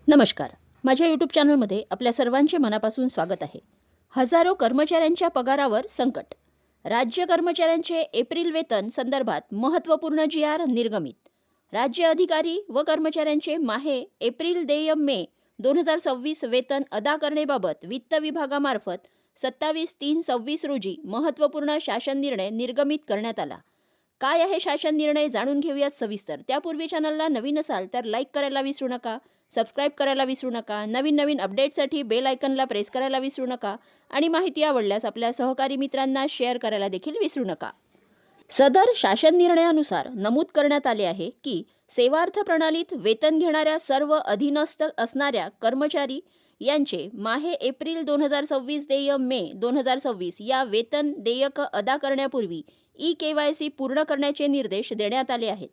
नमस्कार. माझ्या यूट्यूब चॅनलमध्ये आपल्या सर्वांचे मनापासून स्वागत आहे. हजारो कर्मचाऱ्यांच्या पगारावर संकट. राज्य कर्मचाऱ्यांचे एप्रिल वेतन संदर्भात महत्त्वपूर्ण जी.आर. निर्गमित. राज्य अधिकारी व कर्मचाऱ्यांचे माहे एप्रिल देय मे 2026 वेतन अदा करण्याबाबत वित्त विभागामार्फत 27/3/26 रोजी महत्त्वपूर्ण शासन निर्णय निर्गमित करण्यात आला. काय आहे शासन निर्णय जाणून घेऊयात सविस्तर. त्यापूर्वी चॅनलला नवीन असाल तर लाईक करायला विसरू नका, सबस्क्राईब करायला विसरू नका, नवीन अपडेटसाठी बेल आयकनला प्रेस करायला विसरू नका आणि माहिती आवडल्यास आपल्या सहकारी मित्रांना शेअर करायला देखील विसरू नका. सदर शासन निर्णयानुसार नमूद करण्यात आले आहे की सेवार्थ प्रणालीत वेतन घेणाऱ्या सर्व अधीनस्थ असणाऱ्या कर्मचारी यांचे माहे एप्रिल 2026 देय मे 2026 या वेतन देयक अदा करण्यापूर्वी ई-केवायसी पूर्ण करण्याचे निर्देश देण्यात आले आहेत.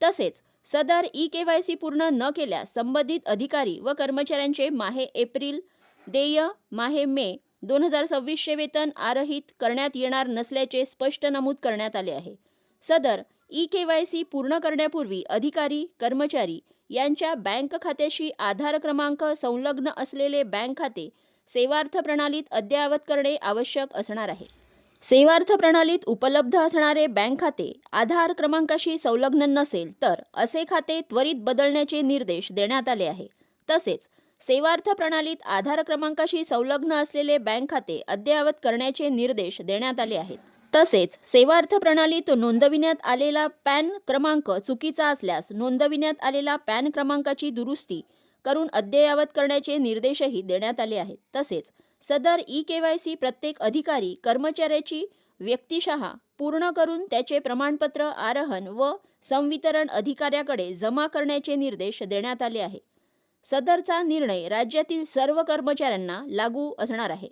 तसेच सदर ई-केवायसी पूर्ण न केल्यास संबंधित अधिकारी व कर्मचाऱ्यांचे माहे एप्रिल देय माहे मे 2026 वेतन आरहित करण्यात येणार नसल्याचे स्पष्ट नमूद करण्यात आले आहे. सदर ई-केवायसी पूर्ण करण्यापूर्वी अधिकारी कर्मचारी यांच्या बँक खात्याशी आधार क्रमांक संलग्न असलेले बँक खाते सेवार्थ प्रणालीत अद्ययावत करणे आवश्यक असणार आहे. सेवार्थ प्रणालीत उपलब्ध असणारे बँक खाते आधार क्रमांकाशी संलग्न नसेल तर असे खाते त्वरित बदलण्याचे निर्देश देण्यात आले आहे. तसेच सेवार्थ प्रणालीत आधार क्रमांकाशी संलग्न असलेले बँक खाते अद्ययावत करण्याचे निर्देश देण्यात आले आहेत. तसेच सेवार्थ प्रणालीत नोंदविण्यात आलेला पॅन क्रमांक चुकीचा असल्यास नोंदविण्यात आलेला पॅन क्रमांकाची दुरुस्ती करून अद्ययावत करण्याचे निर्देशही देण्यात आले आहेत. तसेच सदर ई-केवायसी प्रत्येक अधिकारी कर्मचाऱ्याची व्यक्तिशः पूर्ण करून त्याचे प्रमाणपत्र आरोहण व संवितरण अधिकाऱ्याकडे जमा करण्याचे निर्देश देण्यात आले आहे. सदरचा निर्णय राज्यातील सर्व कर्मचाऱ्यांना लागू असणार आहे.